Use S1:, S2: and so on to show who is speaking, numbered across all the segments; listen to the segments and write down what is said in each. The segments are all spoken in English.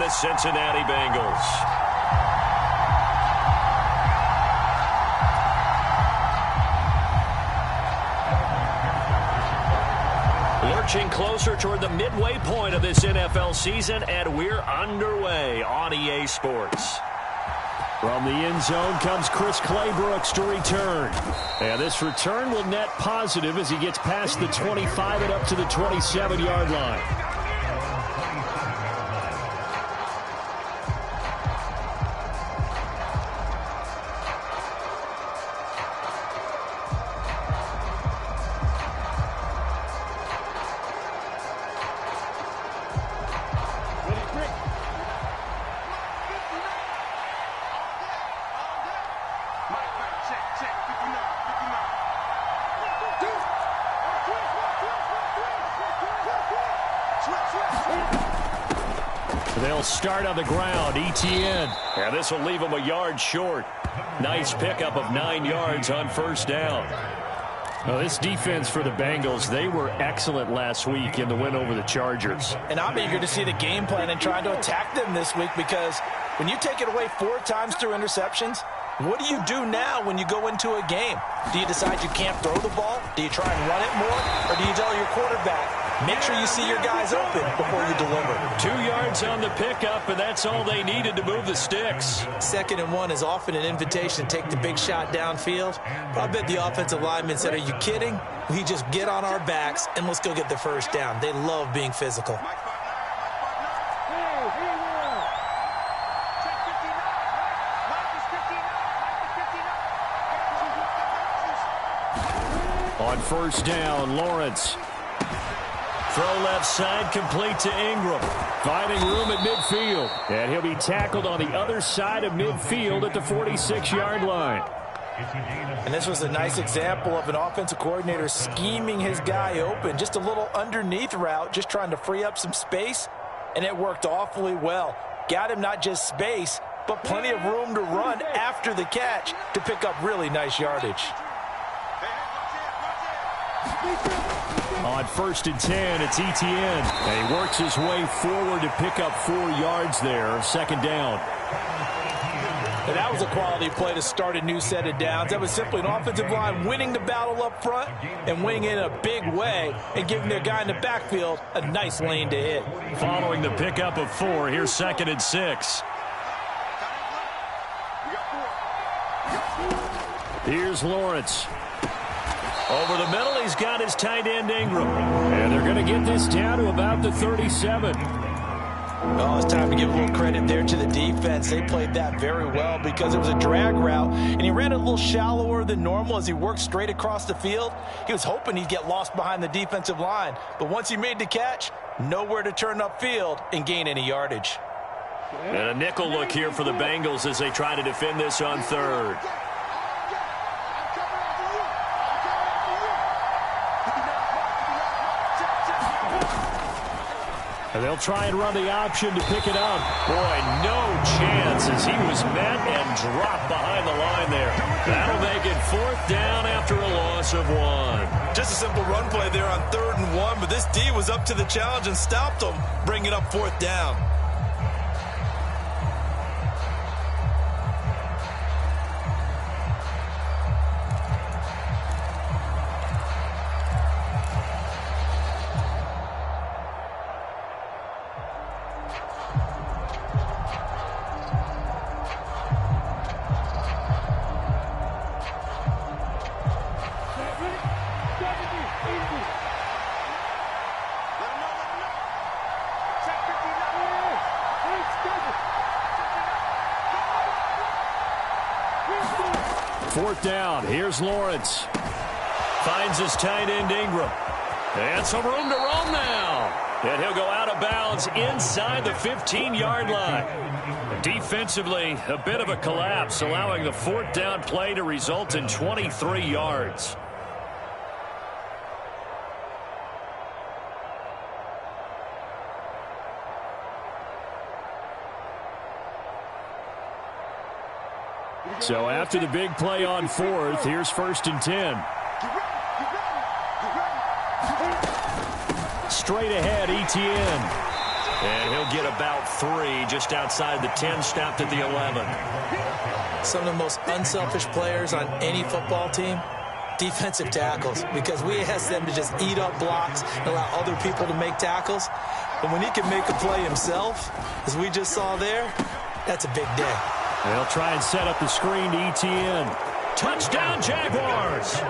S1: the Cincinnati Bengals. Lurching closer toward the midway point of this NFL season, and we're underway on EA Sports.
S2: From the end zone comes Chris Claybrooks to return. And this return will net positive as he gets past the 25 and up to the 27-yard line. They'll start on the ground. Etienne. And this will leave him a yard short. Nice pickup of 9 yards on first down. Well, this defense for the Bengals, they were excellent last week in the win over the Chargers.
S3: And I'm eager to see the game plan and trying to attack them this week, because when you take it away 4 times through interceptions, what do you do now when you go into a game? Do you decide you can't throw the ball? Do you try and run it more? Or do you tell your quarterback, make sure you see your guys open before you deliver?
S1: 2 yards on the pickup, and that's all they needed to move the sticks.
S3: 2nd and 1 is often an invitation to take the big shot downfield. But I bet the offensive lineman said, are you kidding? We just get on our backs and let's go get the first down. They love being physical.
S2: On first down, Lawrence.
S1: Throw left side, complete to Ingram.
S2: Finding room at midfield. And he'll be tackled on the other side of midfield at the 46-yard line.
S3: And this was a nice example of an offensive coordinator scheming his guy open. Just a little underneath route, just trying to free up some space. And it worked awfully well. Got him not just space, but plenty of room to run after the catch to pick up really nice yardage.
S2: On first and 10, it's Etienne. And he works his way forward to pick up 4 yards there. 2nd down.
S3: And that was a quality play to start a new set of downs. That was simply an offensive line winning the battle up front and winning it in a big way and giving their guy in the backfield a nice lane to hit.
S1: Following the pickup of 4, here's 2nd and 6.
S2: Here's Lawrence.
S1: Over the middle, he's got his tight end Ingram.
S2: And they're going to get this down to about the 37.
S3: Oh, it's time to give a little credit there to the defense. They played that very well because it was a drag route, and he ran a little shallower than normal as he worked straight across the field. He was hoping he'd get lost behind the defensive line, but once he made the catch, nowhere to turn upfield and gain any yardage.
S1: And a nickel look here for the Bengals as they try to defend this on 3rd.
S2: And they'll try and run the option to pick it up.
S1: Boy, no chance as he was met and dropped behind the line there. That'll make it 4th down after a loss of 1.
S3: Just a simple run play there on 3rd and 1, but this D was up to the challenge and stopped him, bringing up 4th down.
S2: Fourth down. Here's Lawrence.
S1: Finds his tight end Ingram. And some room to roam now. And he'll go out of bounds inside the 15-yard line. Defensively, a bit of a collapse, allowing the 4th down play to result in 23 yards.
S2: So after the big play on 4th, here's 1st and 10. Straight ahead, Etienne.
S1: And he'll get about 3 just outside the 10, stopped at the 11.
S3: Some of the most unselfish players on any football team, defensive tackles, because we ask them to just eat up blocks and allow other people to make tackles. But when he can make a play himself, as we just saw there, that's a big day.
S2: They'll try and set up the screen to Etienne.
S1: Touchdown, Jaguars!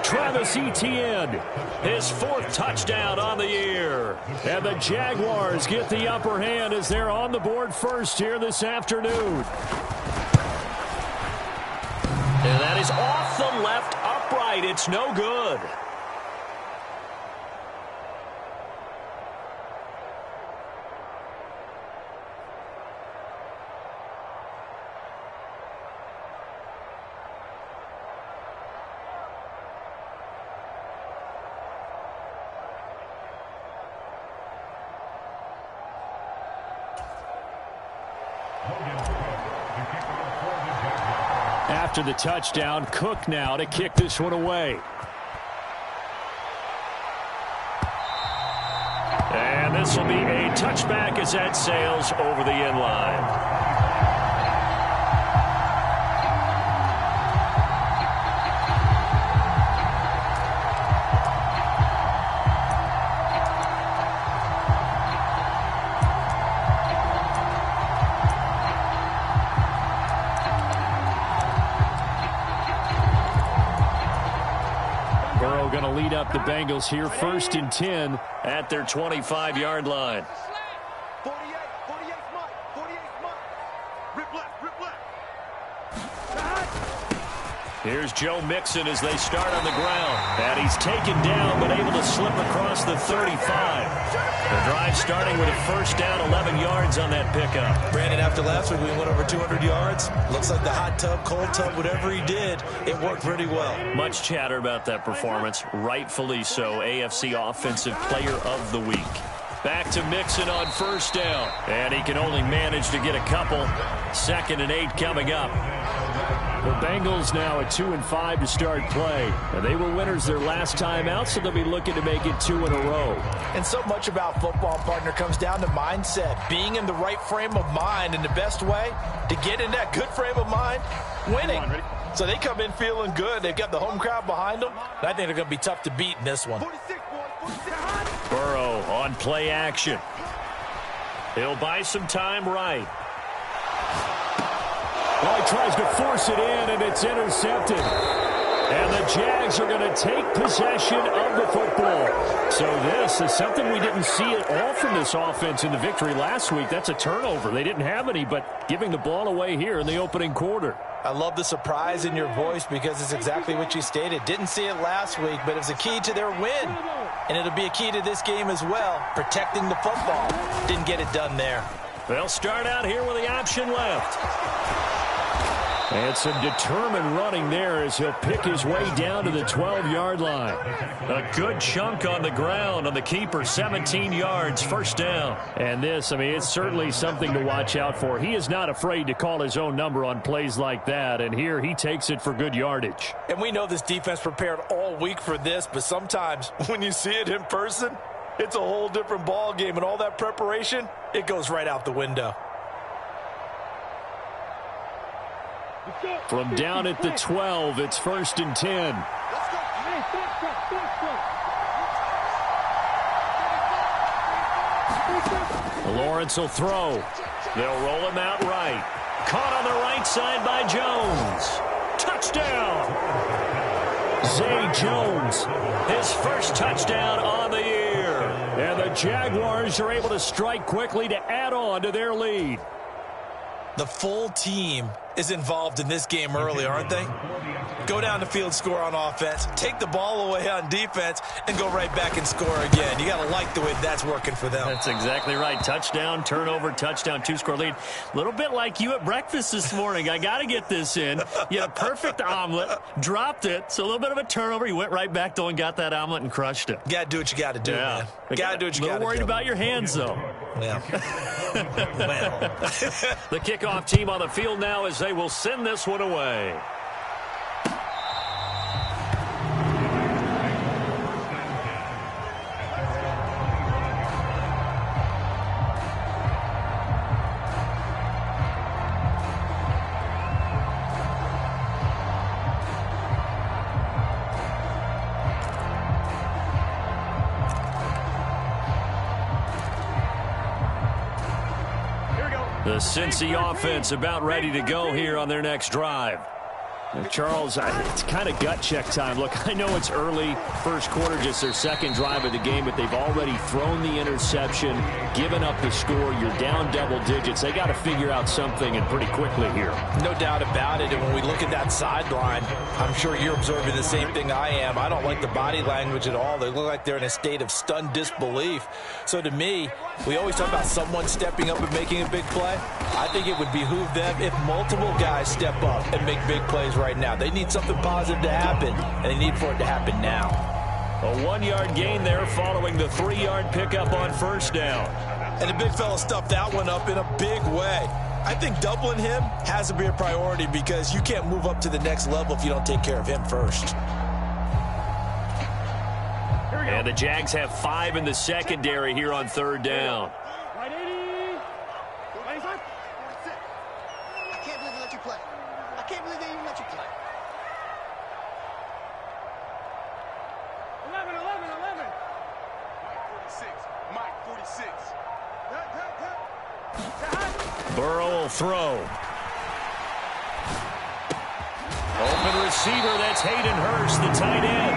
S2: Travis Etienne,
S1: his 4th touchdown on the year.
S2: And the Jaguars get the upper hand as they're on the board first here this afternoon.
S1: And that is off the left upright. It's no good.
S2: After the touchdown, Cook now to kick this one away.
S1: And this will be a touchback as that sails over the end line.
S2: Going to lead up the Bengals here, 1st and 10
S1: at their 25-yard line.
S4: 48 Mike. Rip left.
S1: Here's Joe Mixon as they start on the ground. And he's taken down, but able to slip across the 35. The drive starting with a 1st down, 11 yards on that pickup.
S3: Brandon, after last week, we went over 200 yards. Looks like the hot tub, cold tub, whatever he did, it worked pretty well.
S1: Much chatter about that performance. Rightfully so. AFC Offensive Player of the Week. Back to Mixon on 1st down. And he can only manage to get a couple. 2nd and 8 coming up.
S2: The Bengals now at 2-5 to start play. And they were winners their last time out, so they'll be looking to make it 2 in a row.
S3: And so much about football, partner, comes down to mindset. Being in the right frame of mind, and the best way to get in that good frame of mind, winning. So they come in feeling good. They've got the home crowd behind them. And I think they're going to be tough to beat in this one.
S1: Burrow on play action. He'll buy some time right.
S2: Well, he tries to force it in, and it's intercepted. And the Jags are going to take possession of the football. So this is something we didn't see at all from this offense in the victory last week. That's a turnover. They didn't have any, but giving the ball away here in the opening quarter.
S3: I love the surprise in your voice because it's exactly what you stated. Didn't see it last week, but it was a key to their win. And it'll be a key to this game as well, protecting the football. Didn't get it done there.
S1: They'll start out here with the option left.
S2: And some determined running there as he'll pick his way down to the 12-yard line.
S1: A good chunk on the ground on the keeper, 17 yards, 1st down.
S2: And this, I mean, it's certainly something to watch out for. He is not afraid to call his own number on plays like that, and here he takes it for good yardage.
S3: And we know this defense prepared all week for this, but sometimes when you see it in person, it's a whole different ball game, and all that preparation, it goes right out the window.
S2: From down at the 12, it's 1st and 10.
S1: Lawrence will throw. They'll roll him out right. Caught on the right side by Jones. Touchdown!
S2: Zay Jones,
S1: his 1st touchdown on the year.
S2: And the Jaguars are able to strike quickly to add on to their lead.
S3: The full team is involved in this game early, aren't they? Go down the field, score on offense, take the ball away on defense, and go right back and score again. You got to like the way that's working for them.
S1: That's exactly right. Touchdown, turnover, touchdown, 2-score lead. A little bit like you at breakfast this morning. I got to get this in. You had a perfect omelet, dropped it, so a little bit of a turnover. You went right back, though, and got that omelet and crushed it.
S3: You got to do what you got to do, man. Got to do what you got to do.
S1: A little worried about your hands, though.
S3: Yeah. Well.
S1: The kickoff team on the field now as they will send this one away. The Cincy offense about ready to go here on their next drive.
S2: Charles, it's kind of gut check time. Look, I know it's early, first quarter, just their second drive of the game, but they've already thrown the interception, given up the score. You're down double digits. They got to figure out something, and pretty quickly here.
S3: No doubt about it. And when we look at that sideline, I'm sure you're observing the same thing I am. I don't like the body language at all. They look like they're in a state of stunned disbelief. So to me, we always talk about someone stepping up and making a big play. I think it would behoove them if multiple guys step up and make big plays right now. They need something positive to happen, and they need for it to happen now.
S1: A 1-yard gain there following the 3-yard pickup on first down.
S3: And the big fella stuffed that one up in a big way. I think doubling him has to be a priority because you can't move up to the next level if you don't take care of him first.
S1: And the Jags have 5 in the secondary here on third down.
S4: Right 80. 25. 46. I can't believe they let you play. I can't believe they even let you play. 11. Mike 46.
S1: Burrow will throw. Open receiver, that's Hayden Hurst, the tight end.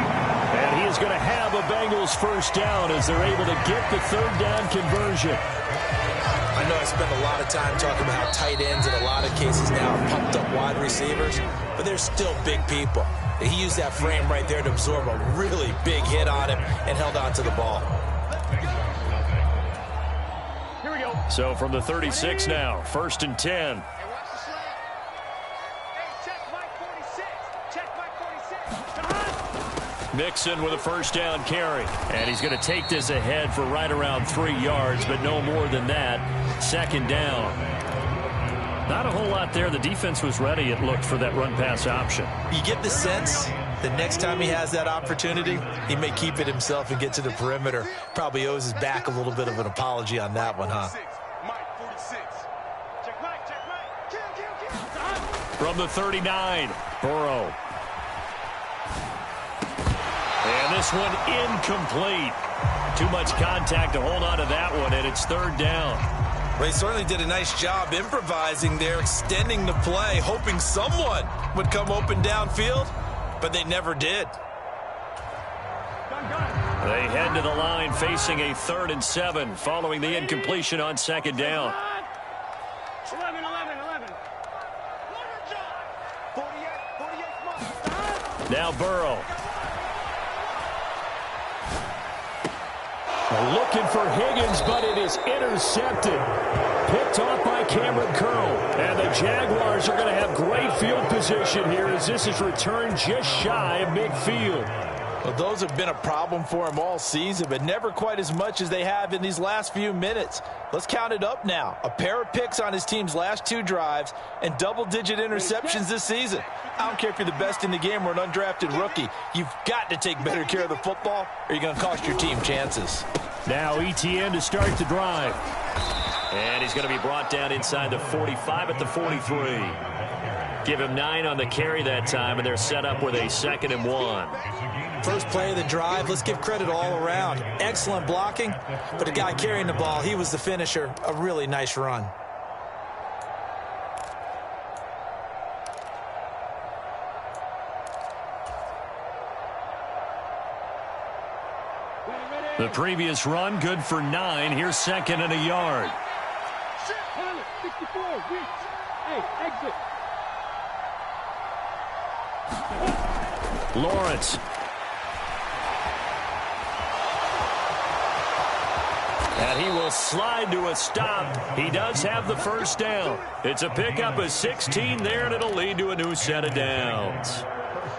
S1: And he is going to have a Bengals first down as they're able to get the third down conversion.
S3: I know I spent a lot of time talking about how tight ends in a lot of cases now are pumped up wide receivers, but they're still big people. He used that frame right there to absorb a really big hit on him and held on to the ball.
S4: Here we go.
S1: So from the 36 now, 1st and 10.
S4: Hey, watch the slant. Hey, check Mike 46. Check Mike 46.
S1: Mixon with a first down carry. And he's going to take this ahead for right around 3 yards, but no more than that. 2nd down. Not a whole lot there. The defense was ready, it looked, for that run-pass option.
S3: You get the sense the next time he has that opportunity, he may keep it himself and get to the perimeter. Probably owes his back a little bit of an apology on that one, huh?
S4: Mike 46. Check Mike. Kill.
S1: From the 39, Burrow. And this one incomplete. Too much contact to hold on to that one, and it's 3rd down.
S3: Well, he certainly did a nice job improvising there, extending the play, hoping someone would come open downfield, but they never did.
S1: They head to the line facing a 3rd and 7 following the incompletion on 2nd down.
S4: 11. 48.
S1: Now Burrow. Looking for Higgins, but it is intercepted. Picked off by Cameron Curl. And the Jaguars are going to have great field position here as this is returned just shy of midfield.
S3: Well, those have been a problem for him all season, but never quite as much as they have in these last few minutes. Let's count it up now. A pair of picks on his team's last 2 drives and double-digit interceptions this season. I don't care if you're the best in the game or an undrafted rookie. You've got to take better care of the football or you're going to cost your team chances.
S1: Now ETN to start the drive. And he's going to be brought down inside the 45 at the 43. Give him 9 on the carry that time, and they're set up with a 2nd and 1.
S3: First play of the drive, let's give credit all around. Excellent blocking, but the guy carrying the ball, he was the finisher. A really nice run.
S1: The previous run, good for 9. Here's 2nd and a yard.
S4: 64. Hey, exit.
S1: Lawrence. And he will slide to a stop. He does have the first down. It's a pickup of 16 there, and it'll lead to a new set of downs.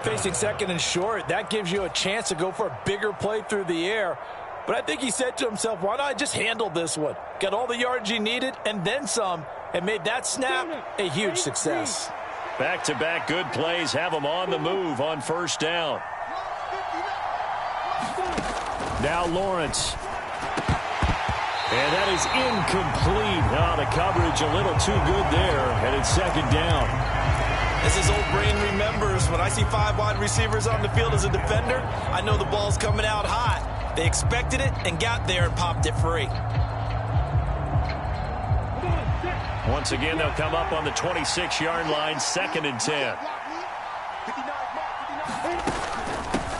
S3: Facing 2nd and short, that gives you a chance to go for a bigger play through the air. But I think he said to himself, why not I just handle this one? Got all the yards he needed and then some, and made that snap a huge success.
S1: Back-to-back good plays have him on the move on first down. Now Lawrence. And that is incomplete. Oh, the coverage a little too good there, and it's 2nd down.
S3: As his old brain remembers, when I see 5 wide receivers on the field as a defender, I know the ball's coming out hot. They expected it and got there and popped it free.
S1: Once again, they'll come up on the 26-yard line, 2nd and 10.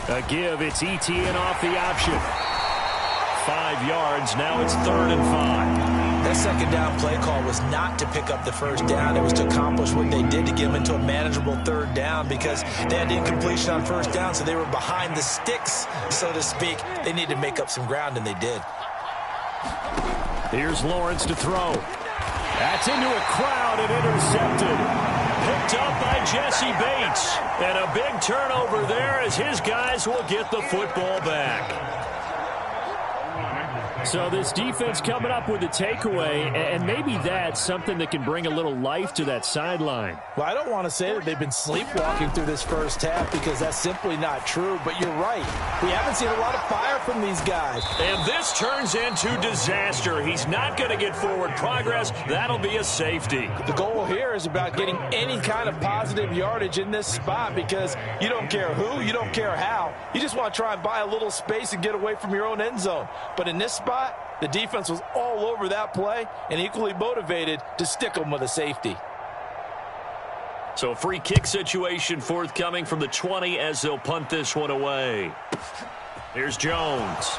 S1: A give, it's ETN off the option. 5 yards, now it's 3rd and 5.
S3: That second down play call was not to pick up the first down. It was to accomplish what they did to get them into a manageable 3rd down because they had incompletion on 1st down, so they were behind the sticks, so to speak. They needed to make up some ground, and they did.
S2: Here's Lawrence to throw. That's into a crowd and intercepted.
S1: Picked up by Jesse Bates. And a big turnover there as his guys will get the football back.
S2: So this defense coming up with a takeaway, and maybe that's something that can bring a little life to that sideline.
S3: Well, I don't want to say that they've been sleepwalking through this first half because that's simply not true, but you're right. We haven't seen a lot of fire from these guys.
S1: And this turns into disaster. He's not going to get forward progress. That'll be a safety.
S3: The goal here is about getting any kind of positive yardage in this spot because you don't care who, you don't care how. You just want to try and buy a little space and get away from your own end zone. But in this spot, the defense was all over that play and equally motivated to stick them with a safety.
S1: So a free kick situation forthcoming from the 20 as they'll punt this one away. Here's Jones.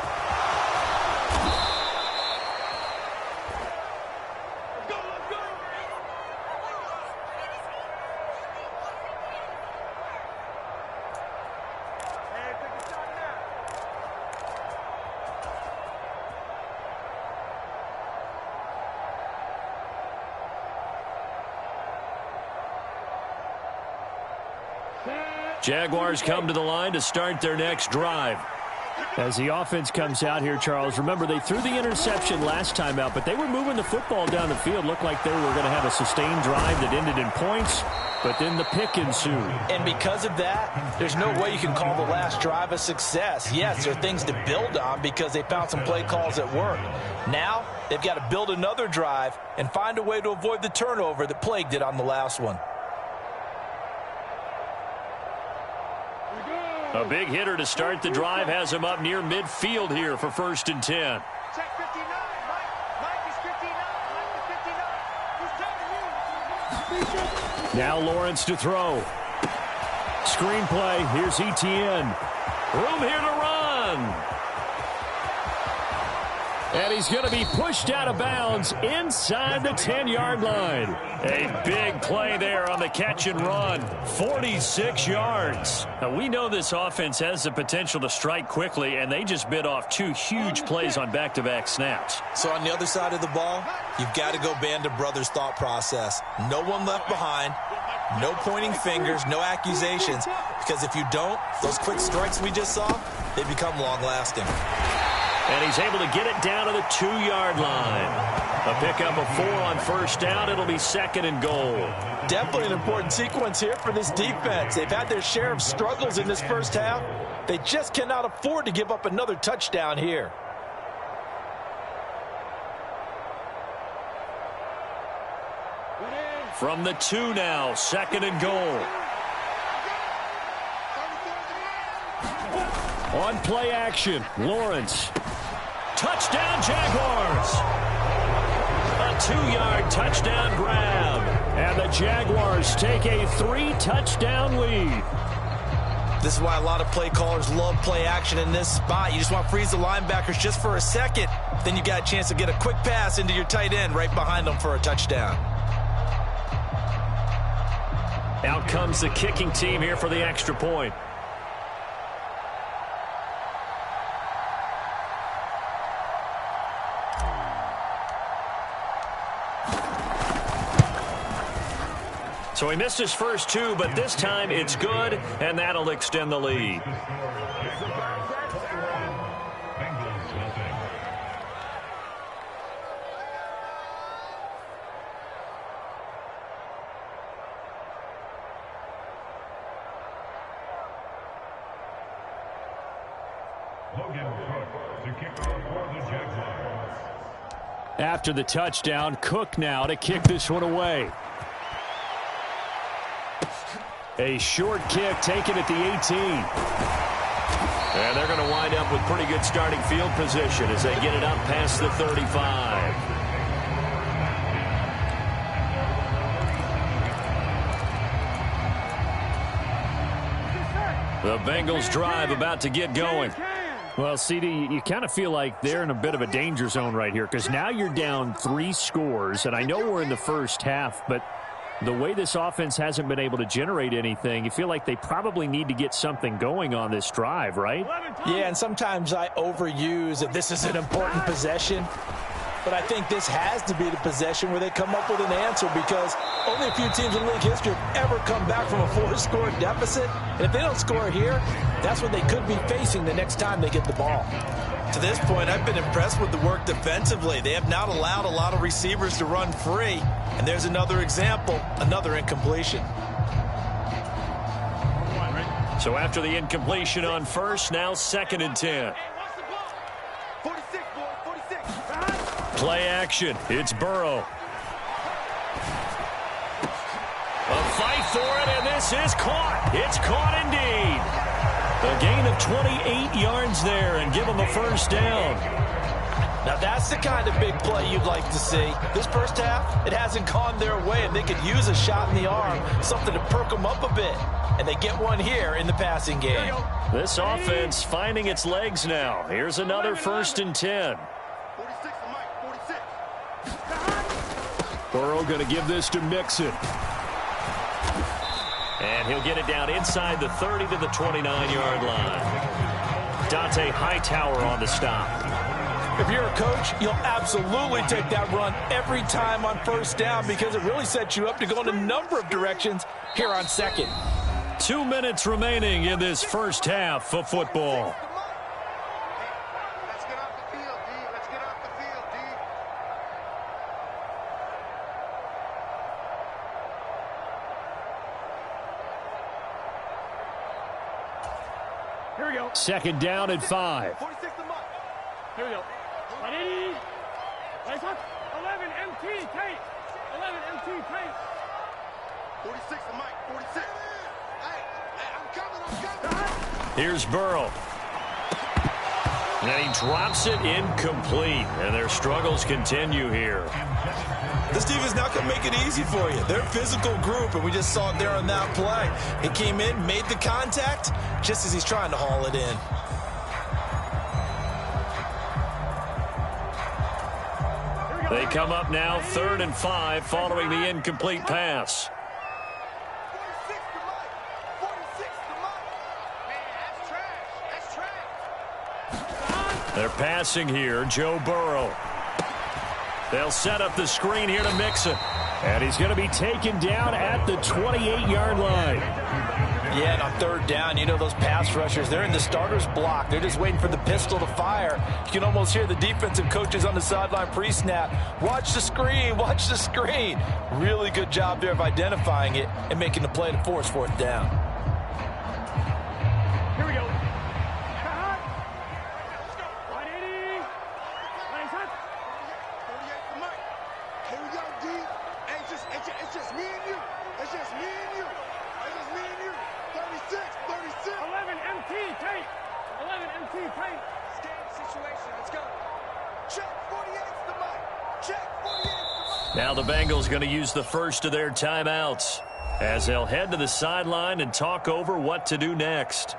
S1: Jaguars come to the line to start their next drive.
S2: As the offense comes out here, Charles, remember they threw the interception last time out, but they were moving the football down the field. Looked like they were going to have a sustained drive that ended in points, but then the pick ensued.
S3: And because of that, there's no way you can call the last drive a success. Yes, there are things to build on because they found some play calls that work. Now, they've got to build another drive and find a way to avoid the turnover that plagued it on the last one.
S1: A big hitter to start the drive has him up near midfield here for 1st and 10.
S4: Check 59. Mike is 59. Who's taking you?
S2: Now Lawrence to throw. Screenplay. Here's ETN.
S1: Room here to run.
S2: And he's going to be pushed out of bounds inside the 10-yard line.
S1: A big play there on the catch and run. 46 yards. Now, we know this offense has the potential to strike quickly, and they just bit off 2 huge plays on back-to-back snaps.
S3: So on the other side of the ball, you've got to go band of brothers thought process. No one left behind. No pointing fingers, no accusations. Because if you don't, those quick strikes we just saw, they become long-lasting.
S1: And he's able to get it down to the 2-yard line. A pickup of 4 on 1st down. It'll be 2nd and goal.
S3: Definitely an important sequence here for this defense. They've had their share of struggles in this first half. They just cannot afford to give up another touchdown here.
S1: From the 2 now, 2nd and goal.
S2: On play action, Lawrence.
S1: Touchdown, Jaguars. A 2-yard touchdown grab.
S2: And the Jaguars take a 3-touchdown lead.
S3: This is why a lot of play callers love play action in this spot. You just want to freeze the linebackers just for a second. Then you got a chance to get a quick pass into your tight end right behind them for a touchdown.
S1: Out comes the kicking team here for the extra point. So he missed his first 2, but this time it's good, and that'll extend the lead.
S2: After the touchdown, Cook now to kick this one away. A short kick taken at the 18.
S1: And they're going to wind up with pretty good starting field position as they get it up past the 35. The Bengals drive about to get going.
S2: Well, CD, you kind of feel like they're in a bit of a danger zone right here because now you're down 3 scores, and I know we're in the first half, but the way this offense hasn't been able to generate anything, you feel like they probably need to get something going on this drive, right?
S3: Yeah, and sometimes I overuse that this is an important possession. But I think this has to be the possession where they come up with an answer because only a few teams in league history have ever come back from a 4-score deficit. And if they don't score here, that's what they could be facing the next time they get the ball.
S5: To this point, I've been impressed with the work defensively. They have not allowed a lot of receivers to run free. And there's another example, another incompletion.
S1: So after the incompletion on first, now 2nd and 10. Play action. It's Burrow. A fight for it, and this is caught. It's caught indeed. A gain of 28 yards there and give them a first down.
S3: Now that's the kind of big play you'd like to see. This first half, it hasn't gone their way, and they could use a shot in the arm, something to perk them up a bit. And they get one here in the passing game.
S1: This offense finding its legs now. Here's another 1st and 10.
S2: Burrow going to give this to Mixon.
S1: And he'll get it down inside the 30 to the 29-yard line. Dante Hightower on the stop.
S3: If you're a coach, you'll absolutely take that run every time on first down because it really sets you up to go in a number of directions here on 2nd.
S1: 2 minutes remaining in this first half of football.
S2: Here we go. 2nd down and 5.
S4: 46 to Mike.
S6: Here we go. 180. 11 MT tape. 11 MT tape.
S4: 46 to Mike. 46. Hey, I'm coming.
S1: Here's Burrow. And he drops it incomplete. And their struggles continue here.
S5: This defense not going to make it easy for you. They're a physical group, and we just saw it there on that play. He came in, made the contact, just as he's trying to haul it in.
S1: They come up now 3rd and 5 following the incomplete pass.
S4: 46 to Mike. 46 to Mike. Man, that's trash. That's trash.
S1: They're passing here, Joe Burrow. They'll set up the screen here to Mixon.
S2: And he's going to be taken down at the 28-yard line.
S3: Yeah, and on 3rd down, you know those pass rushers, they're in the starter's block. They're just waiting for the pistol to fire. You can almost hear the defensive coaches on the sideline pre-snap. Watch the screen, watch the screen. Really good job there of identifying it and making the play to force 4th down.
S6: Here we go. 180.
S4: 48 to Mike. Here we go, D. Hey, it's just me and you. It's just me and you. It's just me and you. 36.
S6: 11 MT tape. 11 MT tape.
S4: Game situation. Let's go. Check 48 to Mike. Check 48 to Mike.
S1: Now the Bengals going to use the first of their timeouts as they'll head to the sideline and talk over what to do next.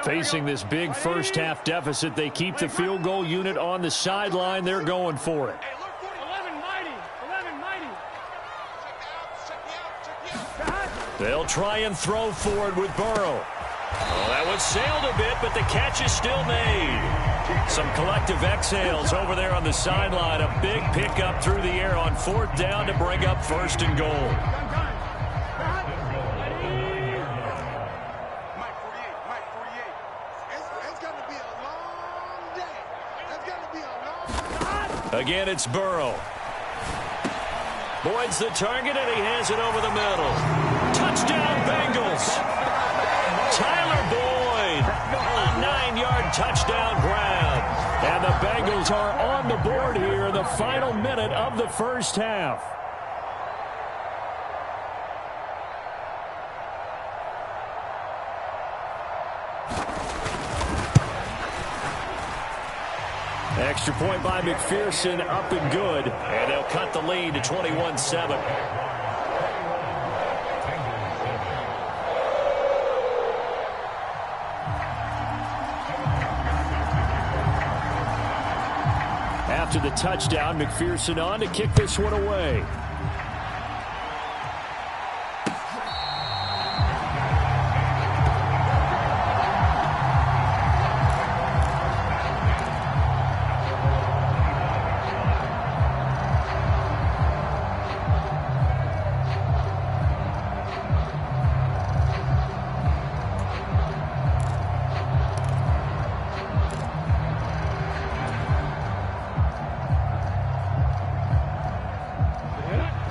S2: Facing this big first half deficit, they keep the field goal unit on the sideline. They're going for it.
S6: 11 mighty. 11 mighty.
S4: Check me out.
S1: They'll try and throw forward with Burrow. Oh, that one sailed a bit, but the catch is still made. Some collective exhales over there on the sideline. A big pickup through the air on 4th down to bring up 1st and goal. Again, it's Burrow. Boyd's the target, and he has it over the middle. Touchdown, Bengals. Tyler Boyd, a 9-yard touchdown grab. And the Bengals are on the board here in the final minute of the first half.
S2: Extra point by McPherson, up and good.
S1: And they'll cut the lead to 21-7.
S2: After the touchdown, McPherson on to kick this one away.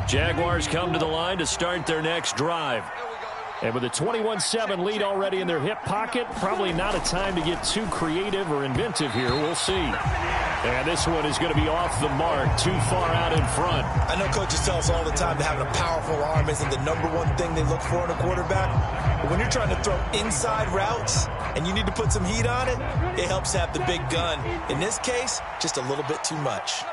S1: Jaguars come to the line to start their next drive.
S2: And with a 21-7 lead already in their hip pocket, probably not a time to get too creative or inventive here. We'll see. And this one is going to be off the mark, too far out in front.
S5: I know coaches tell us all the time that having a powerful arm isn't the number one thing they look for in a quarterback. But when you're trying to throw inside routes and you need to put some heat on it, it helps to have the big gun. In this case, just a little bit too much.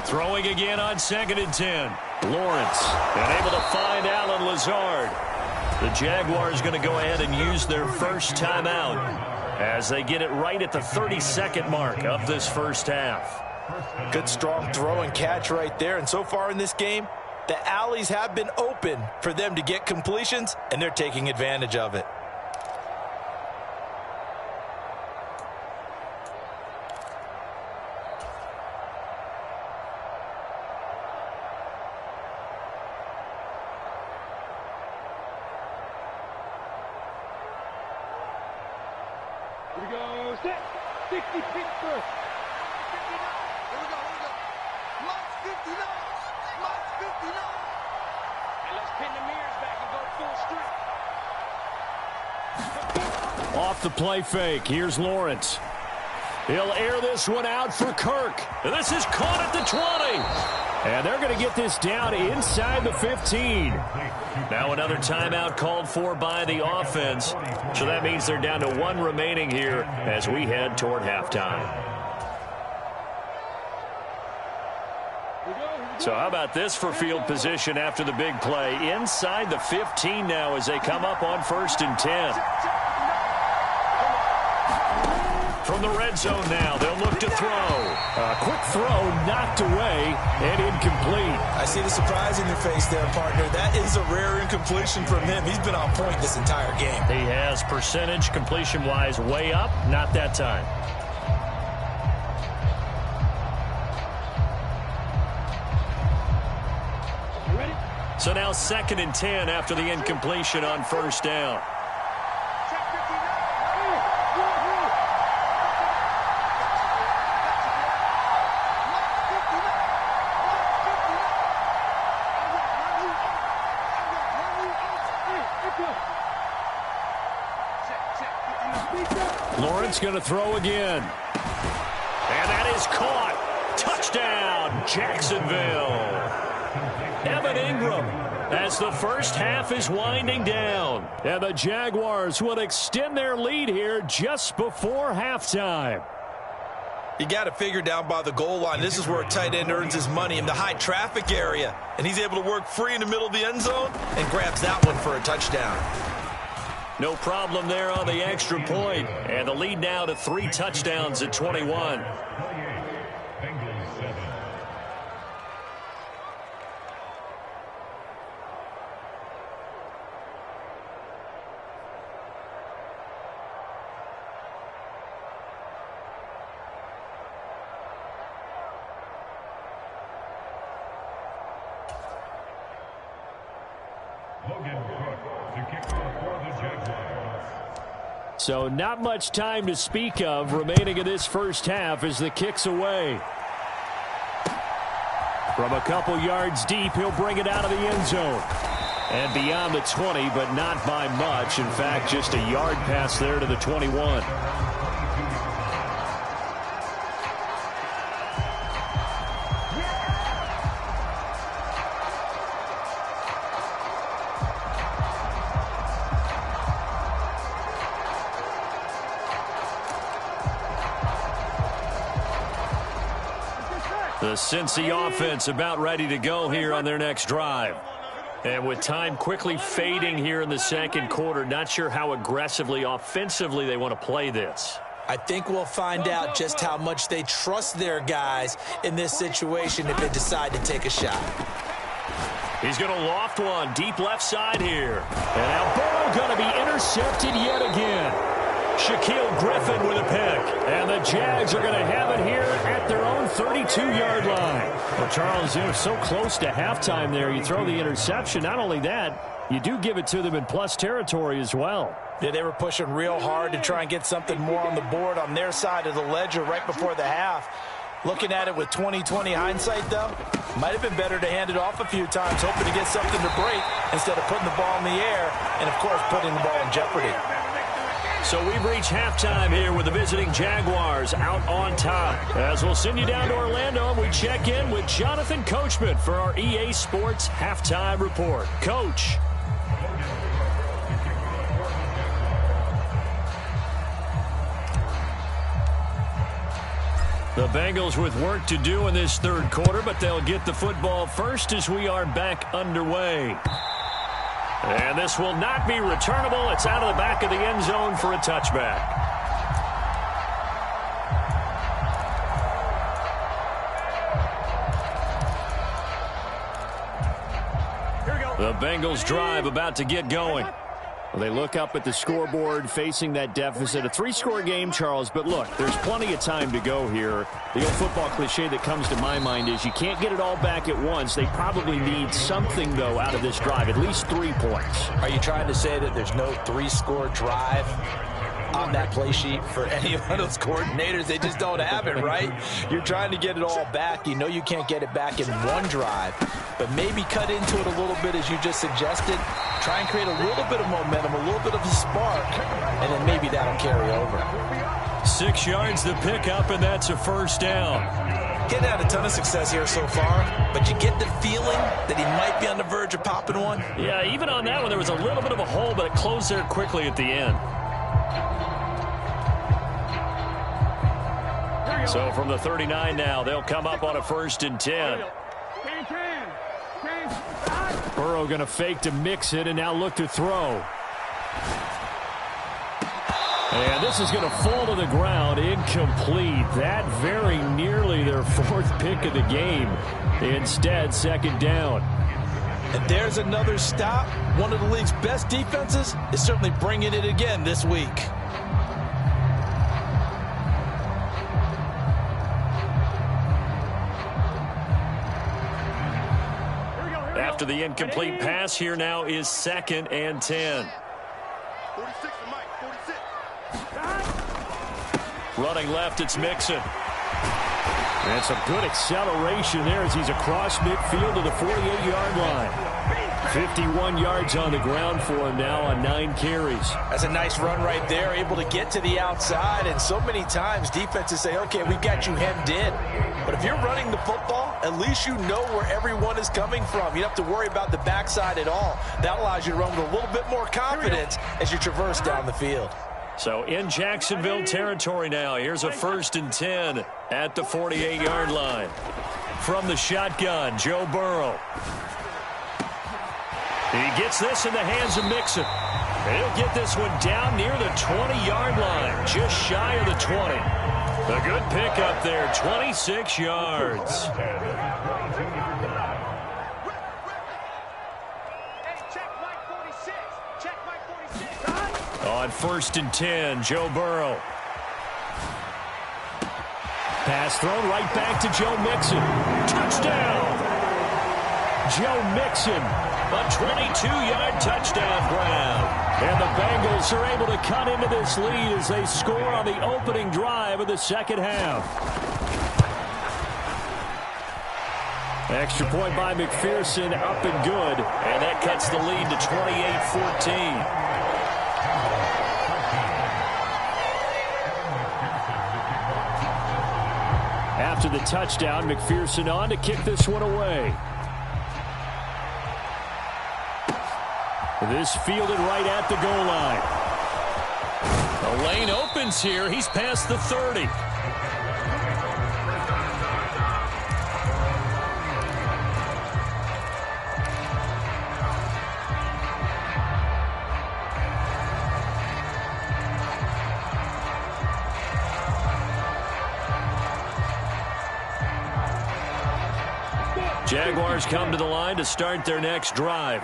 S1: Throwing again on 2nd and 10. Lawrence, and able to find Allen Lazard. The Jaguars going to go ahead and use their first timeout as they get it right at the 32nd mark of this first half.
S5: Good strong throw and catch right there. And so far in this game, the alleys have been open for them to get completions, and they're taking advantage of it.
S6: Here we go. Set. 60 Pittsburgh. 59. Here we go. March 59. March 59. And let's pin the mirrors back and go full street.
S2: Off the play fake. Here's Lawrence. He'll air this one out for Kirk.
S1: This is caught at the 20.
S2: And they're going to get this down inside the 15.
S1: Now another timeout called for by the offense. So that means they're down to one remaining here as we head toward halftime. So how about this for field position after the big play? Inside the 15 now as they come up on 1st and 10. From the red zone now, they'll look to throw.
S2: A quick throw knocked away and incomplete.
S5: I see the surprise in your face there, partner. That is a rare incompletion from him. He's been on point this entire game.
S1: He has percentage completion-wise way up, not that time. So now 2nd and 10 after the incompletion on 1st down.
S2: Lawrence going to throw again.
S1: And that is caught. Touchdown, Jacksonville. Evan Ingram as the first half is winding down.
S2: And the Jaguars will extend their lead here just before halftime.
S5: You got to figure down by the goal line. This is where a tight end earns his money, in the high traffic area. And he's able to work free in the middle of the end zone and grabs that one for a touchdown.
S1: No problem there on the extra point. And the lead now to 3 touchdowns at 21.
S2: So not much time to speak of remaining in this first half as the kick's away. From a couple yards deep, he'll bring it out of the end zone. And beyond the 20, but not by much. In fact, just a yard pass there to the 21.
S1: The Cincy offense about ready to go here on their next drive. And with time quickly fading here in the second quarter, not sure how aggressively, offensively they want to play this.
S5: I think we'll find out just how much they trust their guys in this situation if they decide to take a shot.
S1: He's going to loft one deep left side here. And now Burrow going to be intercepted yet again. Shaquille Griffin with a pick. And the Jags are going to have it here at their own 32-yard line.
S2: Well, Charles, you're so close to halftime there. You throw the interception. Not only that, you do give it to them in plus territory as well.
S5: Yeah, they were pushing real hard to try and get something more on the board on their side of the ledger right before the half. Looking at it with 20/20 hindsight, though, might have been better to hand it off a few times, hoping to get something to break instead of putting the ball in the air and, of course, putting the ball in jeopardy.
S1: So we've reached halftime here with the visiting Jaguars out on top. As we'll send you down to Orlando, we check in with Jonathan Coachman for our EA Sports Halftime Report. Coach. The Bengals with work to do in this third quarter, but they'll get the football first as we are back underway. And this will not be returnable. It's out of the back of the end zone for a touchback. The Bengals drive about to get going.
S2: Well, they look up at the scoreboard facing that deficit. A 3-score game, Charles, but look, there's plenty of time to go here. The old football cliche that comes to my mind is you can't get it all back at once. They probably need something, though, out of this drive, at least 3 points.
S5: Are you trying to say that there's no 3-score drive on that play sheet for any one of those coordinators? They just don't have it, right? You're trying to get it all back. You know you can't get it back in one drive, but maybe cut into it a little bit as you just suggested. Try and create a little bit of momentum, a little bit of a spark, and then maybe that'll carry over.
S1: 6 yards the pickup, and that's a first down.
S5: Getting had a ton of success here so far, but you get the feeling that he might be on the verge of popping one.
S1: Yeah, even on that one, there was a little bit of a hole, but it closed there quickly at the end. So from the 39 now, they'll come up on a 1st and 10.
S2: Burrow going to fake to mix it and now look to throw. And this is going to fall to the ground, incomplete. That very nearly their 4th pick of the game. Instead, 2nd down.
S5: And there's another stop. One of the league's best defenses is certainly bringing it again this week.
S1: After the incomplete pass, here now is 2nd and 10.
S4: 46 to Mike, 46.
S1: Running left, it's Mixon.
S2: And some good acceleration there as he's across midfield to the 48-yard line. 51 yards on the ground for him now on 9 carries.
S5: That's a nice run right there, able to get to the outside. And so many times defenses say, okay, we've got you hemmed in. But if you're running the football, at least you know where everyone is coming from. You don't have to worry about the backside at all. That allows you to run with a little bit more confidence as you traverse down the field.
S1: So in Jacksonville territory now, here's a 1st and 10 at the 48-yard line. From the shotgun, Joe Burrow. He gets this in the hands of Mixon. And he'll get this one down near the 20-yard line, just shy of the 20. A good pickup there, 26 yards. On 1st and 10, Joe Burrow. Pass thrown right back to Joe Mixon. Touchdown! Joe Mixon, a 22-yard touchdown grab. And the Bengals are able to cut into this lead as they score on the opening drive of the second half. Extra point by McPherson, up and good. And that cuts the lead to 28-14. After the touchdown, McPherson on to kick this one away. This fielded right at the goal line. The lane opens here. He's past the 30. Jaguars come to the line to start their next drive.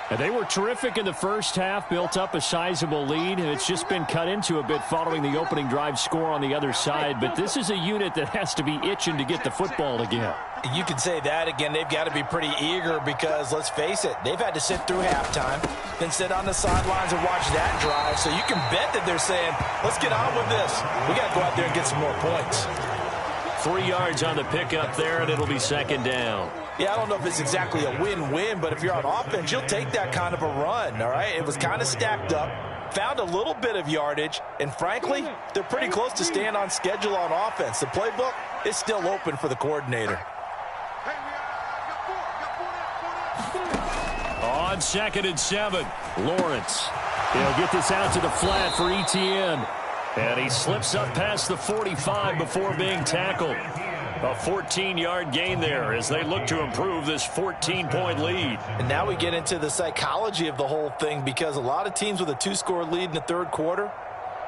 S2: And they were terrific in the first half, built up a sizable lead, and it's just been cut into a bit following the opening drive score on the other side. But this is a unit that has to be itching to get the football again.
S3: You can say that again. They've got to be pretty eager because, let's face it, they've had to sit through halftime, then sit on the sidelines and watch that drive. So you can bet that they're saying, let's get on with this. We got to go out there and get some more points.
S1: 3 yards on the pickup there, and it'll be second down.
S3: Yeah, I don't know if it's exactly a win-win, but if you're on offense, you'll take that kind of a run, all right? It was kind of stacked up, found a little bit of yardage, and frankly, they're pretty close to staying on schedule on offense. The playbook is still open for the coordinator.
S1: On 2nd and 7, Lawrence. He'll get this out to the flat for Etienne. And he slips up past the 45 before being tackled. A 14-yard gain there as they look to improve this 14-point lead.
S3: And now we get into the psychology of the whole thing, because a lot of teams with a 2-score lead in the third quarter,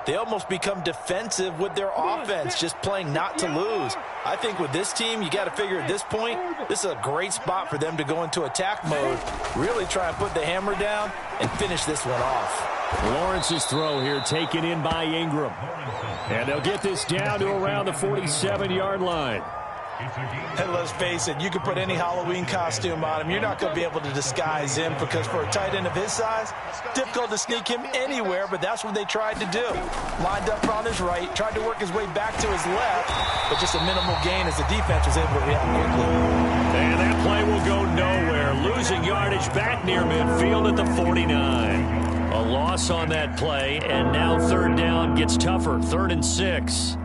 S3: they almost become defensive with their offense, just playing not to lose. I think with this team, you got to figure at this point, this is a great spot for them to go into attack mode, really try and put the hammer down and finish this one off.
S2: Lawrence's throw here taken in by Ingram. And they'll get this down to around the 47-yard line.
S3: And let's face it, you can put any Halloween costume on him. You're not going to be able to disguise him, because for a tight end of his size, difficult to sneak him anywhere, but that's what they tried to do. Lined up on his right, tried to work his way back to his left, but just a minimal gain as the defense was able to react quickly.
S1: And that play will go nowhere. Losing yardage back near midfield at the 49. A loss on that play, and now third down gets tougher. 3rd and 6.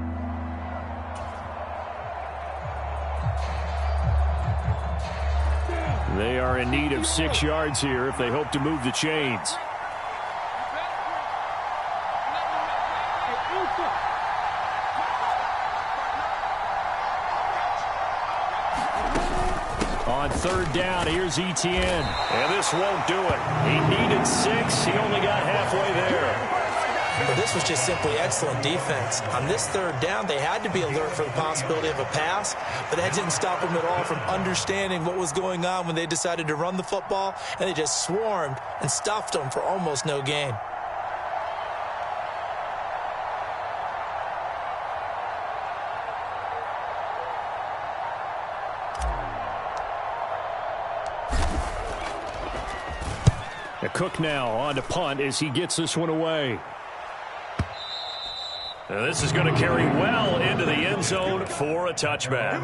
S2: They are in need of 6 yards here if they hope to move the chains. On 3rd down, here's Etienne.
S1: And this won't do it. He needed 6. He only got halfway there.
S3: Well, this was just simply excellent defense. On this 3rd down, they had to be alert for the possibility of a pass, but that didn't stop them at all from understanding what was going on when they decided to run the football, and they just swarmed and stuffed them for almost no gain.
S2: Cook now on to punt as he gets this one away.
S1: Now this is going to carry well into the end zone for a touchback.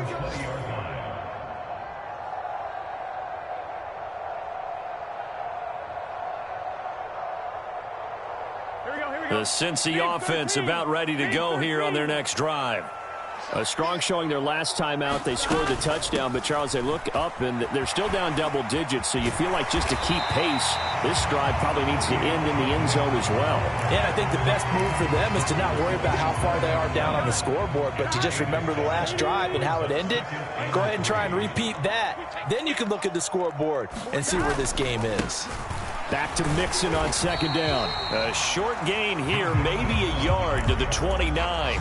S1: The Cincy offense about ready to go here on their next drive.
S2: A strong showing their last time out. They scored the touchdown, but, Charles, they look up, and they're still down double digits, so you feel like just to keep pace, this drive probably needs to end in the end zone as well.
S3: Yeah, I think the best move for them is to not worry about how far they are down on the scoreboard, but to just remember the last drive and how it ended. Go ahead and try and repeat that. Then you can look at the scoreboard and see where this game is.
S2: Back to Mixon on 2nd down.
S1: A short gain here, maybe a yard to the 29.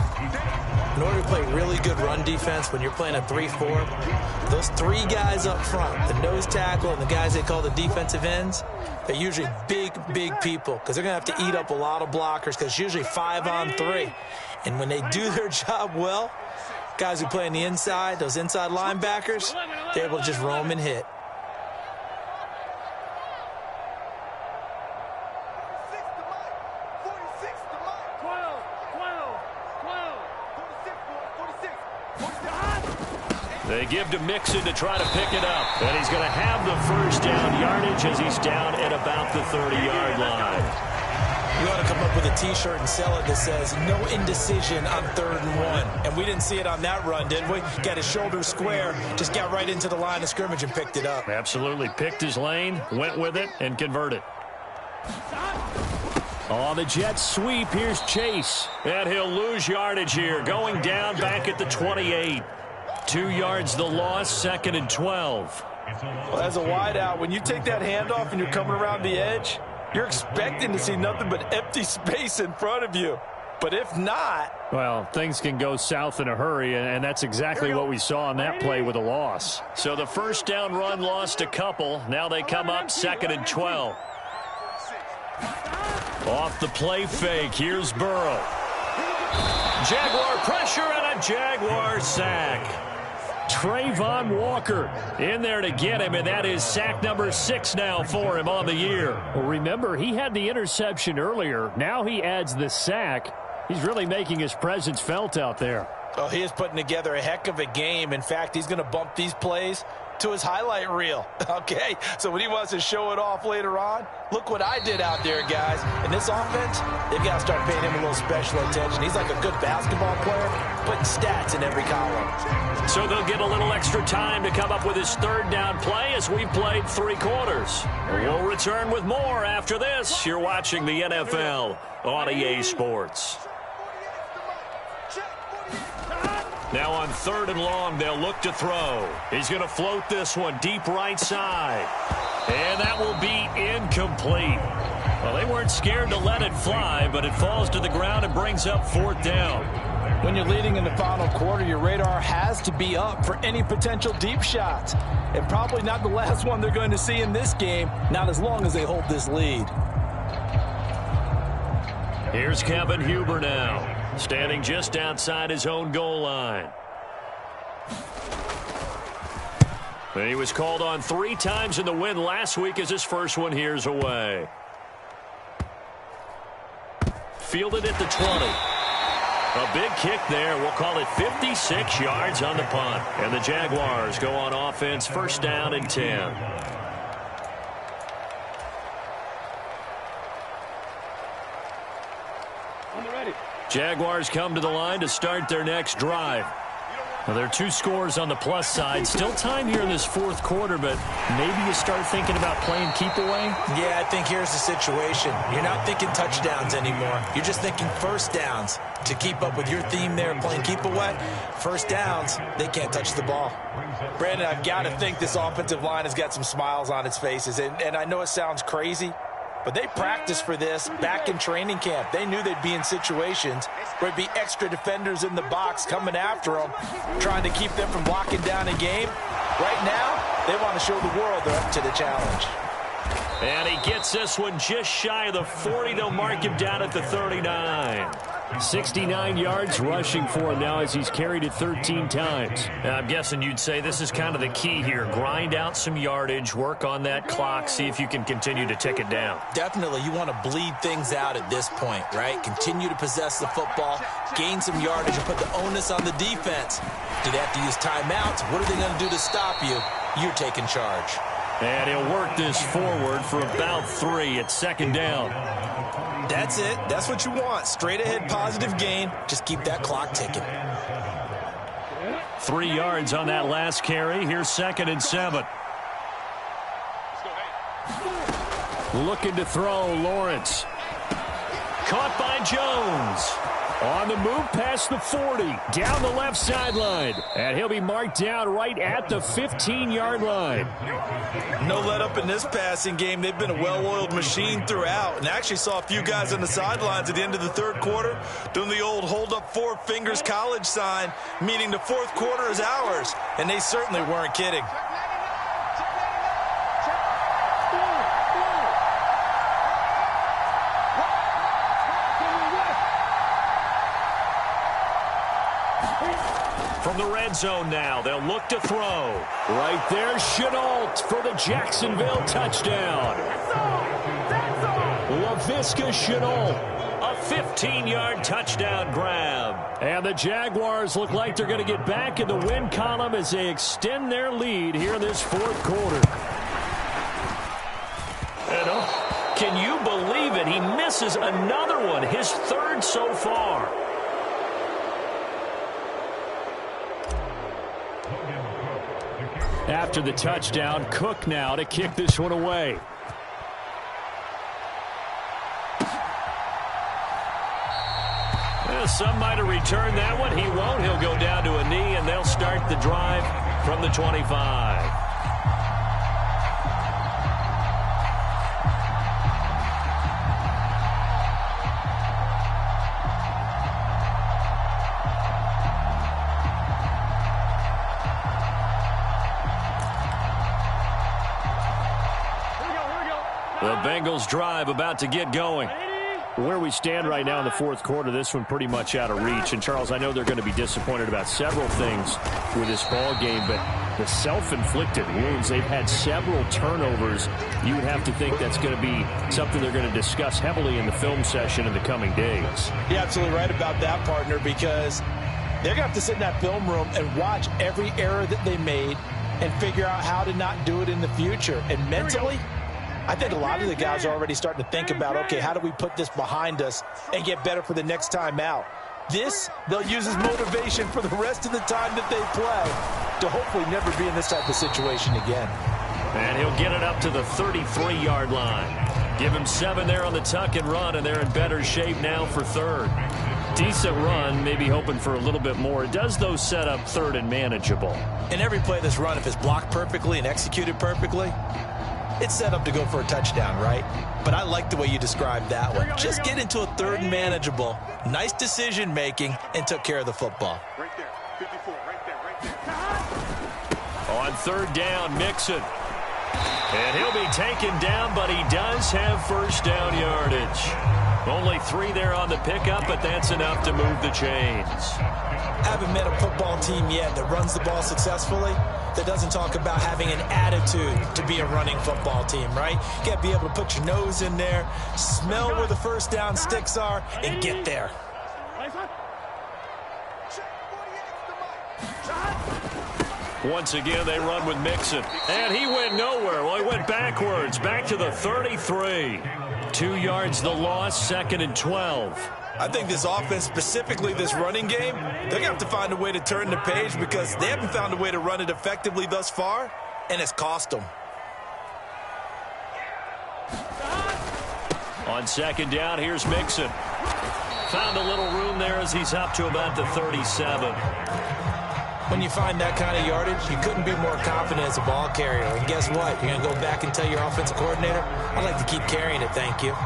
S3: In order to play really good run defense when you're playing a 3-4, those 3 guys up front, the nose tackle and the guys they call the defensive ends, they're usually big people, because they're going to have to eat up a lot of blockers, because it's usually 5 on 3. And when they do their job well, guys who play on the inside, those inside linebackers, they're able to just roam and hit.
S1: They give to Mixon to try to pick it up. And he's going to have the first down yardage as he's down at about the 30-yard line.
S3: You ought to come up with a T-shirt and sell it that says, no indecision on 3rd and 1. And we didn't see it on that run, did we? Got his shoulder square, just got right into the line of scrimmage and picked it up.
S1: Absolutely. Picked his lane, went with it, and converted.
S2: On the Jets sweep, here's Chase.
S1: And he'll lose yardage here, going down back at the 28. 2 yards the loss, 2nd and 12.
S3: Well, as a wideout, when you take that handoff and you're coming around the edge, you're expecting to see nothing but empty space in front of you.
S5: But if not...
S2: Well, things can go south in a hurry, and that's exactly what we saw on that play with a loss.
S1: So the first down run lost a couple. Now they come up 2nd and 12. Off the play fake, here's Burrow. Jaguar pressure and a Jaguar sack.
S2: Trayvon Walker in there to get him, and that is sack number 6 now for him on the year. Well, remember, he had the interception earlier. Now he adds the sack. He's really making his presence felt out there.
S5: Oh, he is putting together a heck of a game. In fact, he's going to bump these plays to his highlight reel. Okay, so when he wants to show it off later on, look what I did out there, guys. In this offense, they've got to start paying him a little special attention. He's like a good basketball player, putting stats in every column.
S1: So they'll get a little extra time to come up with his 3rd down play as we've played 3 quarters. We'll return with more after this. You're watching the NFL on EA Sports. Now on 3rd and long, they'll look to throw. He's going to float this one deep right side. And that will be incomplete. Well, they weren't scared to let it fly, but it falls to the ground and brings up 4th down.
S3: When you're leading in the final quarter, your radar has to be up for any potential deep shots. And probably not the last one they're going to see in this game, not as long as they hold this lead.
S1: Here's Kevin Huber now, standing just outside his own goal line. And he was called on 3 times in the win last week as his first one here's away. Fielded at the 20. A big kick there. We'll call it 56 yards on the punt. And the Jaguars go on offense, 1st down and 10. Jaguars come to the line to start their next drive. Well, there are 2 scores on the plus side. Still time here in this 4th quarter, but maybe you start thinking about playing keep away?
S5: Yeah, I think here's the situation. You're not thinking touchdowns anymore. You're just thinking 1st downs. To keep up with your theme there, playing keep away, 1st downs, they can't touch the ball. Brandon, I've got to think this offensive line has got some smiles on its faces. And I know it sounds crazy, but they practiced for this back in training camp. They knew they'd be in situations where there'd be extra defenders in the box coming after them, trying to keep them from locking down a game. Right now, they want to show the world they're up to the challenge.
S1: And he gets this one just shy of the 40. They'll mark him down at the 39.
S2: 69 yards rushing for him now as he's carried it 13 times.
S1: I'm guessing you'd say this is kind of the key here. Grind out some yardage, work on that clock, see if you can continue to tick it down.
S5: Definitely, you want to bleed things out at this point, right? Continue to possess the football, gain some yardage, and put the onus on the defense. Do they have to use timeouts? What are they going to do to stop you? You're taking charge.
S1: And he'll work this forward for about 3 at 2nd down.
S5: That's it. That's what you want. Straight ahead positive gain. Just keep that clock ticking.
S1: 3 yards on that last carry. Here's 2nd and 7.
S2: Looking to throw, Lawrence.
S1: Caught by Jones.
S2: On the move past the 40, down the left sideline. And he'll be marked down right at the 15-yard line.
S5: No let up in this passing game. They've been a well-oiled machine throughout. And actually saw a few guys on the sidelines at the end of the 3rd quarter doing the old hold up 4 fingers college sign, meaning the 4th quarter is ours. And they certainly weren't kidding.
S1: From the red zone now, they'll look to throw.
S2: Right there, Chenault for the Jacksonville touchdown. Laviska Chenault.
S1: A 15-yard touchdown grab.
S2: And the Jaguars look like they're going to get back in the win column as they extend their lead here in this 4th quarter.
S1: And can you believe it? He misses another one, his 3rd so far.
S2: After the touchdown, Cook now to kick this one away.
S1: Well, some might have returned that one. He won't. He'll go down to a knee, and they'll start the drive from the 25. The Bengals drive about to get going.
S2: Where we stand right now in the fourth quarter, this one pretty much out of reach. And, Charles, I know they're going to be disappointed about several things with this ball game, but the self-inflicted wounds, they've had several turnovers. You would have to think that's going to be something they're going to discuss heavily in the film session in the coming days.
S5: You're absolutely right about that, partner, because they're going to have to sit in that film room and watch every error that they made and figure out how to not do it in the future. And mentally, I think a lot of the guys are already starting to think about, okay, how do we put this behind us and get better for the next time out? This, they'll use as motivation for the rest of the time that they play to hopefully never be in this type of situation again.
S1: And he'll get it up to the 33-yard line. Give him 7 there on the tuck and run, and they're in better shape now for third. Decent run, maybe hoping for a little bit more. It does, though, set up third and manageable.
S5: And every play that's run, if it's blocked perfectly and executed perfectly, it's set up to go for a touchdown, right? But I like the way you described that one. Just get into a third and manageable, nice decision-making, and took care of the football.
S4: Right there. 54. Right there. Right there.
S1: On third down, Mixon. And he'll be taken down, but he does have first down yardage. Only 3 there on the pickup, but that's enough to move the chains.
S5: I haven't met a football team yet that runs the ball successfully that doesn't talk about having an attitude to be a running football team, right? You got to be able to put your nose in there, smell where the first down sticks are, and get there.
S1: Once again, they run with Mixon. And he went nowhere. Well, he went backwards, back to the 33. 2 yards the loss, 2nd and 12.
S5: I think this offense, specifically this running game, they're going to have to find a way to turn the page because they haven't found a way to run it effectively thus far, and it's cost them.
S1: On 2nd down, here's Mixon. Found a little room there as he's up to about the 37.
S5: When you find that kind of yardage, you couldn't be more confident as a ball carrier. And guess what? You're going to go back and tell your offensive coordinator, I'd like to keep carrying it, thank you.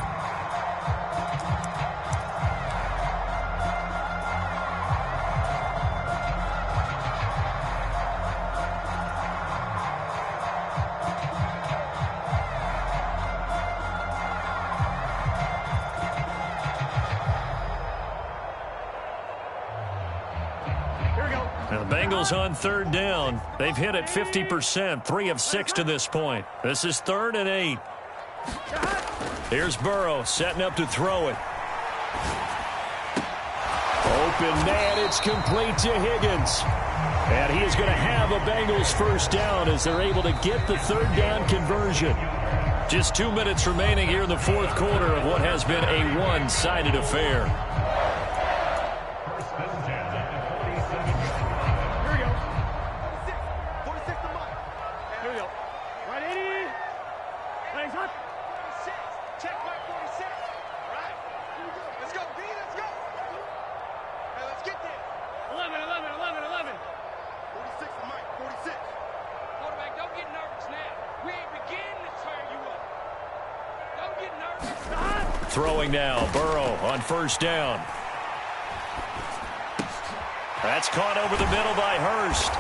S1: On third down. They've hit it 50%, 3 of 6 to this point. This is 3rd and 8. Here's Burrow setting up to throw it.
S2: Open man, it's complete to Higgins. And he is going to have a Bengals first down as they're able to get the third down conversion.
S1: Just 2 minutes remaining here in the fourth quarter of what has been a one-sided affair. Throwing now, Burrow on first down. That's caught over the middle by Hurst.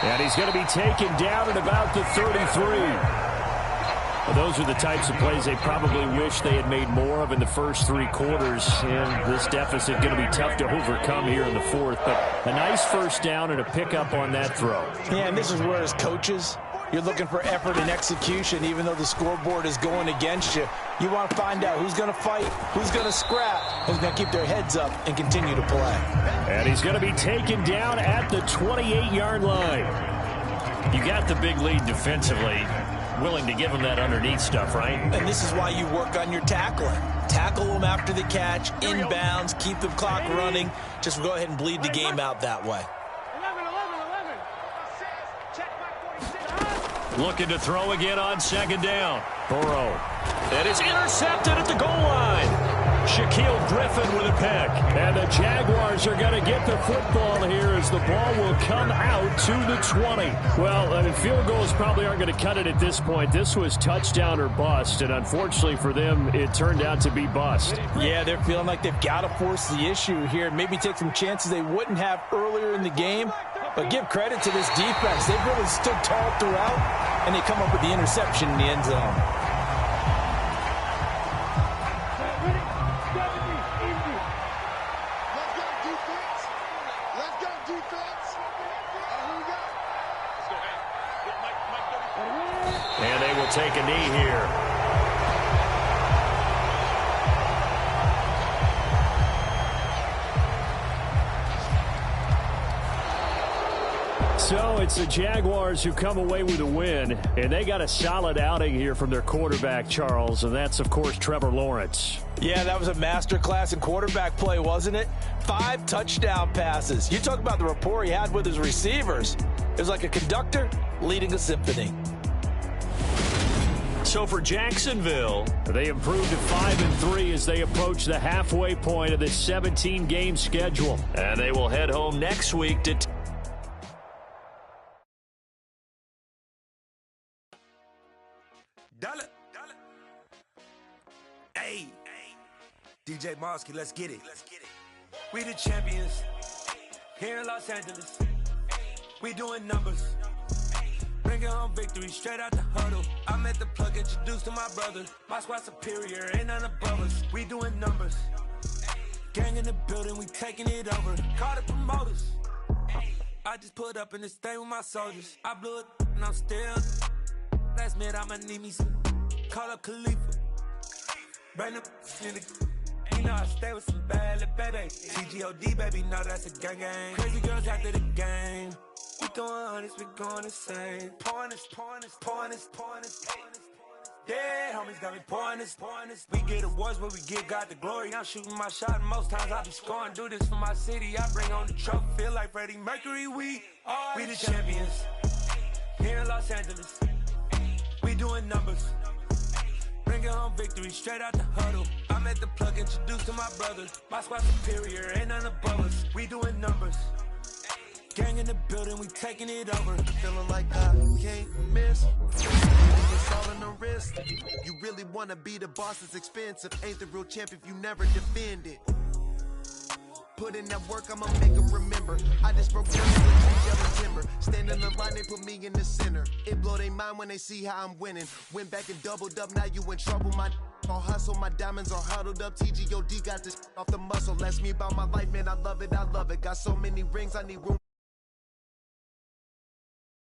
S2: And he's going to be taken down at about the 33. Well, those are the types of plays they probably wish they had made more of in the first 3 quarters. And this deficit going to be tough to overcome here in the fourth. But a nice first down and a pickup on that throw.
S5: Yeah, and this is where as coaches, you're looking for effort and execution, even though the scoreboard is going against you. You want to find out who's going to fight, who's going to scrap, who's going to keep their heads up and continue to play.
S2: And he's going to be taken down at the 28-yard line.
S1: You got the big lead defensively. Willing to give him that underneath stuff, right?
S5: And this is why you work on your tackling. Tackle them after the catch, inbounds, keep the clock running. Just go ahead and bleed the game out that way.
S6: 11.
S1: Looking to throw again on 2nd down. Burrow. That is intercepted at the goal line. Shaquille Griffin with a pick.
S2: And the Jaguars are going to get the football here as the ball will come out to the 20. Well, field goals probably aren't going to cut it at this point. This was touchdown or bust, and unfortunately for them, it turned out to be bust.
S5: Yeah, they're feeling like they've got to force the issue here. Maybe take some chances they wouldn't have earlier in the game. But give credit to this defense. They've really stood tall throughout, and they come up with the interception in the end zone.
S4: defense. Who we got? Let's go, Mike.
S2: And they will take a knee here. So it's the Jaguars who come away with a win, and they got a solid outing here from their quarterback, Charles, and that's, of course, Trevor Lawrence.
S3: Yeah, that was a masterclass in quarterback play, wasn't it? 5 touchdown passes. You talk about the rapport he had with his receivers. It was like a conductor leading a symphony.
S2: So for Jacksonville, they improved to 5-3 as they approach the halfway point of this 17-game schedule. And they will head home next week to
S7: Dollar. Hey, DJ Mosky, let's get it. We the champions here in Los Angeles. We doing numbers. Bringing home victory straight out the huddle. I met the plug, introduced to my brother. My squad superior, ain't none above us. We doing numbers. Gang in the building, we taking it over. Call the promoters. I just put up in this thing with my soldiers. I blew it and I'm still. Last minute, I'ma need me some. Call up Khalifa. Bring up nigga. You know I stay with some bad little baby. TGOD, baby, know that's a gang gang. Crazy girls after the game. We throwing hundreds, we going insane. Pouring this. Yeah, homies got me pouring this. We get awards, but we give God the glory. I'm shooting my shot, and most times I be scoring. Do this for my city, I bring on the trophy. Feel like Freddie Mercury, we the champions here in Los Angeles. We doing numbers. Bringing home victory straight out the huddle. I met the plug, introduced to my brother. My squad superior, ain't none above us. We doing numbers. Gang in the building, we taking it over.
S8: Feeling like I can't miss. It's all in the wrist. You really wanna be the boss, it's expensive. Ain't the real champ if you never defend it. Put in that work, I'ma make them remember. I just broke down with trees, yellow timber. Stand in the line, they put me in the center. It blow their mind when they see how I'm winning. Went back and doubled up, now you in trouble. My all hustle, my diamonds are huddled up. TGOD got this off the muscle. Ask me about my life, man, I love it. Got so many rings, I need room.